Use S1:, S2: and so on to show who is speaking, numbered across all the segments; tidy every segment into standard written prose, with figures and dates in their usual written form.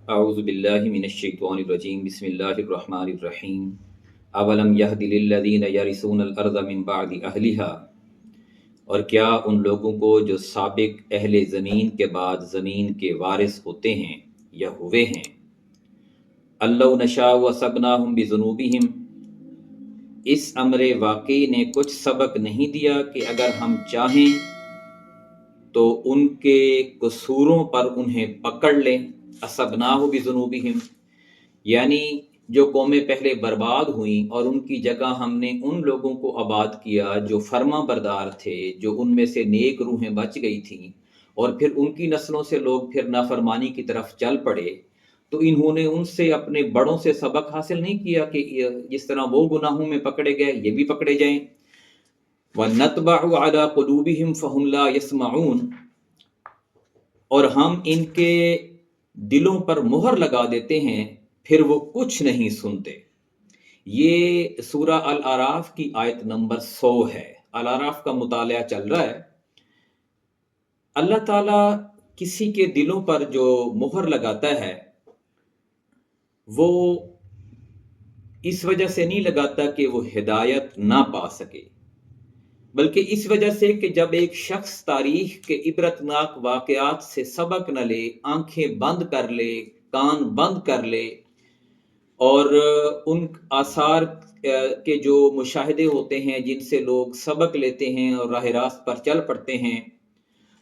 S1: اعوذ باللہ من الشیطان الرجیم بسم اللہ الرحمن الرحیم اولم یہد للذین یرثون الارض من بعد اہلها، اور کیا ان لوگوں کو جو سابق اہل زمین کے بعد زمین کے وارث ہوتے ہیں یا ہوئے ہیں، اللہ نشاء وصبناہم بذنوبہم، اس امر واقعی نے کچھ سبق نہیں دیا کہ اگر ہم چاہیں تو ان کے قصوروں پر انہیں پکڑ لیں۔ اصبناہ بذنوبہم یعنی جو قومیں پہلے برباد ہوئیں اور ان کی جگہ ہم نے ان لوگوں کو آباد کیا جو فرما بردار تھے، جو ان میں سے نیک روحیں بچ گئی تھیں، اور پھر ان کی نسلوں سے لوگ پھر نافرمانی کی طرف چل پڑے، تو انہوں نے ان سے اپنے بڑوں سے سبق حاصل نہیں کیا کہ جس طرح وہ گناہوں میں پکڑے گئے یہ بھی پکڑے جائیں۔ وَنَطْبَعُ عَلَىٰ قُلُوبِهِمْ فَهُمْ لَا يَسْمَعُونَ، اور ہم ان کے دلوں پر مہر لگا دیتے ہیں پھر وہ کچھ نہیں سنتے۔ یہ سورہ الاعراف کی آیت نمبر 100 ہے۔ الاعراف کا مطالعہ چل رہا ہے۔ اللہ تعالیٰ کسی کے دلوں پر جو مہر لگاتا ہے وہ اس وجہ سے نہیں لگاتا کہ وہ ہدایت نہ پا سکے، بلکہ اس وجہ سے کہ جب ایک شخص تاریخ کے عبرتناک واقعات سے سبق نہ لے، آنکھیں بند کر لے، کان بند کر لے، اور ان آثار کے جو مشاہدے ہوتے ہیں جن سے لوگ سبق لیتے ہیں اور راہ راست پر چل پڑتے ہیں،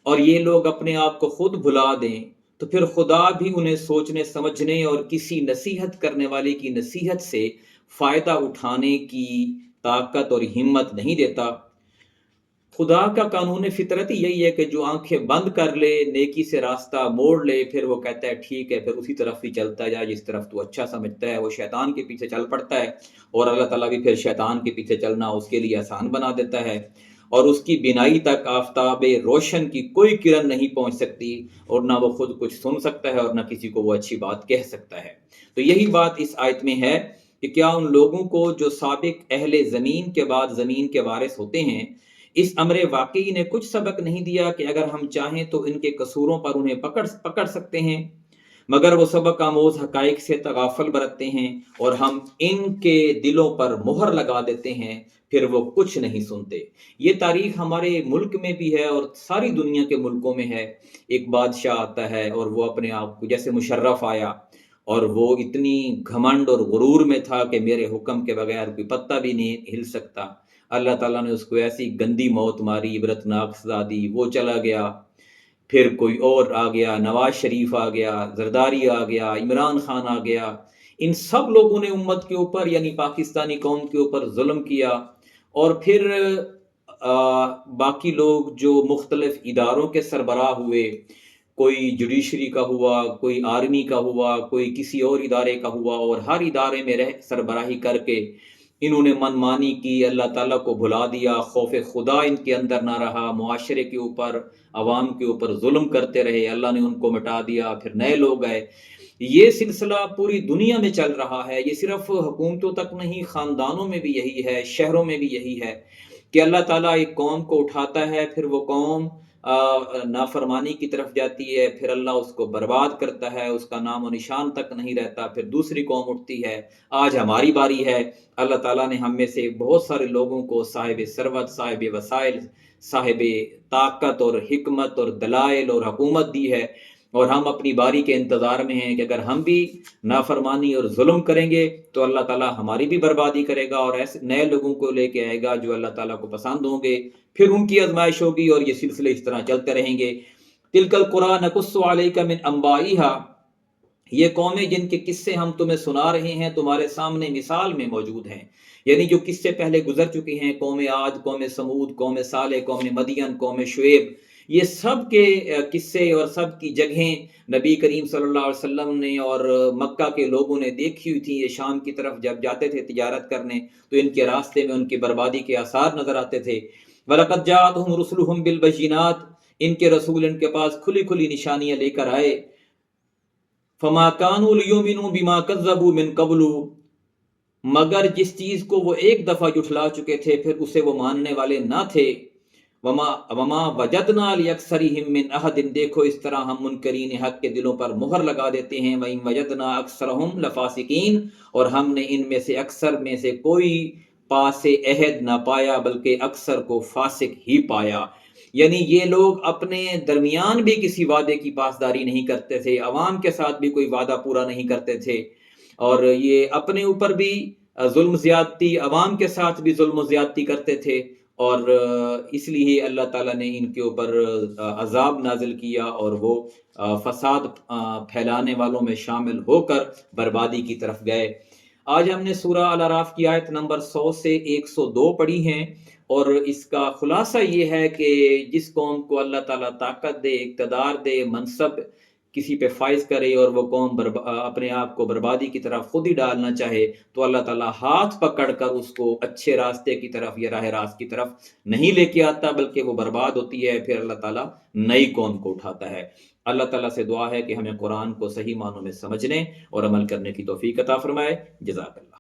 S1: اور یہ لوگ اپنے آپ کو خود بھلا دیں، تو پھر خدا بھی انہیں سوچنے سمجھنے اور کسی نصیحت کرنے والے کی نصیحت سے فائدہ اٹھانے کی طاقت اور ہمت نہیں دیتا۔ خدا کا قانون فطرت یہی ہے کہ جو آنکھیں بند کر لے، نیکی سے راستہ موڑ لے، پھر وہ کہتا ہے ٹھیک ہے، پھر اسی طرف ہی چلتا جائے جس طرف تو اچھا سمجھتا ہے۔ وہ شیطان کے پیچھے چل پڑتا ہے، اور اللہ تعالیٰ بھی پھر شیطان کے پیچھے چلنا اس کے لیے آسان بنا دیتا ہے، اور اس کی بینائی تک آفتاب روشن کی کوئی کرن نہیں پہنچ سکتی، اور نہ وہ خود کچھ سن سکتا ہے اور نہ کسی کو وہ اچھی بات کہہ سکتا ہے۔ تو یہی بات اس آیت میں ہے کہ کیا ان لوگوں کو جو سابق اہل زمین کے بعد زمین کے وارث ہوتے ہیں، اس امر واقعی نے کچھ سبق نہیں دیا کہ اگر ہم چاہیں تو ان کے قصوروں پر انہیں پکڑ سکتے ہیں، مگر وہ سبق آموز حقائق سے تغافل برتتے ہیں اور ہم ان کے دلوں پر مہر لگا دیتے ہیں، پھر وہ کچھ نہیں سنتے۔ یہ تاریخ ہمارے ملک میں بھی ہے اور ساری دنیا کے ملکوں میں ہے۔ ایک بادشاہ آتا ہے اور وہ اپنے آپ کو، جیسے مشرف آیا، اور وہ اتنی گھمنڈ اور غرور میں تھا کہ میرے حکم کے بغیر کوئی پتہ بھی نہیں ہل سکتا۔ اللہ تعالیٰ نے اس کو ایسی گندی موت ماری، عبرتناک سزا دی، وہ چلا گیا۔ پھر کوئی اور آ گیا، نواز شریف آ گیا، زرداری آ گیا، عمران خان آ گیا۔ ان سب لوگوں نے امت کے اوپر یعنی پاکستانی قوم کے اوپر ظلم کیا، اور پھر باقی لوگ جو مختلف اداروں کے سربراہ ہوئے، کوئی جوڈیشری کا ہوا، کوئی آرمی کا ہوا، کوئی کسی اور ادارے کا ہوا، اور ہر ادارے میں سربراہی کر کے انہوں نے من مانی کی، اللہ تعالیٰ کو بھلا دیا، خوف خدا ان کے اندر نہ رہا، معاشرے کے اوپر، عوام کے اوپر ظلم کرتے رہے، اللہ نے ان کو مٹا دیا، پھر نئے لوگ آئے۔ یہ سلسلہ پوری دنیا میں چل رہا ہے۔ یہ صرف حکومتوں تک نہیں، خاندانوں میں بھی یہی ہے، شہروں میں بھی یہی ہے کہ اللہ تعالیٰ ایک قوم کو اٹھاتا ہے، پھر وہ قوم نافرمانی کی طرف جاتی ہے، پھر اللہ اس کو برباد کرتا ہے، اس کا نام و نشان تک نہیں رہتا، پھر دوسری قوم اٹھتی ہے۔ آج ہماری باری ہے۔ اللہ تعالیٰ نے ہم میں سے بہت سارے لوگوں کو صاحب ثروت، صاحب وسائل، صاحب طاقت اور حکمت اور دلائل اور حکومت دی ہے، اور ہم اپنی باری کے انتظار میں ہیں کہ اگر ہم بھی نافرمانی اور ظلم کریں گے تو اللہ تعالیٰ ہماری بھی بربادی کرے گا، اور ایسے نئے لوگوں کو لے کے آئے گا جو اللہ تعالیٰ کو پسند ہوں گے، پھر ان کی آزمائش ہوگی، اور یہ سلسلے اس طرح چلتے رہیں گے۔ تلک القریٰ نقص علیک من انبائہا، یہ قومیں جن کے قصے ہم تمہیں سنا رہے ہیں تمہارے سامنے مثال میں موجود ہیں، یعنی جو قصے پہلے گزر چکے ہیں، قوم عاد، قوم سمود، قوم صالح، قوم مدین، قوم شعیب، یہ سب کے قصے اور سب کی جگہیں نبی کریم صلی اللہ علیہ وسلم نے اور مکہ کے لوگوں نے دیکھی ہوئی تھی۔ یہ شام کی طرف جب جاتے تھے تجارت کرنے تو ان کے راستے میں ان کی بربادی کے آثار نظر آتے تھے۔ وَلَقَدْ جَاءَتْهُمْ رُسُلُهُمْ بِالْبَيِّنَاتِ، ان کے رسول ان کے پاس کھلی کھلی نشانیاں لے کر آئے۔ فَمَا كَانُوا لِيُؤْمِنُوا بِمَا كَذَّبُوا مِن قَبْلُ، مگر جس چیز کو وہ ایک دفعہ جھٹلا چکے تھے پھر اسے وہ ماننے والے نہ تھے۔ وما وجدنا لأکثرہم من احد، دیکھو اس طرح ہم منکرین حق کے دلوں پر مہر لگا دیتے ہیں، وَإِن وجدنا اکثرہم لفاسقین، اور ہم نے ان میں سے اکثر میں سے کوئی پاس عہد نہ پایا بلکہ اکثر کو فاسق ہی پایا۔ یعنی یہ لوگ اپنے درمیان بھی کسی وعدے کی پاسداری نہیں کرتے تھے، عوام کے ساتھ بھی کوئی وعدہ پورا نہیں کرتے تھے، اور یہ اپنے اوپر بھی ظلم زیادتی، عوام کے ساتھ بھی ظلم و زیادتی کرتے تھے، اور اس لیے اللہ تعالیٰ نے ان کے اوپر عذاب نازل کیا، اور وہ فساد پھیلانے والوں میں شامل ہو کر بربادی کی طرف گئے۔ آج ہم نے سورہ الاعراف کی آیت نمبر 100 سے 102 پڑھی ہیں، اور اس کا خلاصہ یہ ہے کہ جس قوم کو اللہ تعالیٰ طاقت دے، اقتدار دے، منصب کسی پہ فائز کرے، اور وہ قوم اپنے آپ کو بربادی کی طرف خود ہی ڈالنا چاہے، تو اللہ تعالیٰ ہاتھ پکڑ کر اس کو اچھے راستے کی طرف یا راہ راست کی طرف نہیں لے کے آتا، بلکہ وہ برباد ہوتی ہے، پھر اللہ تعالیٰ نئی قوم کو اٹھاتا ہے۔ اللہ تعالیٰ سے دعا ہے کہ ہمیں قرآن کو صحیح معنوں میں سمجھنے اور عمل کرنے کی توفیق عطا فرمائے۔ جزاک اللہ۔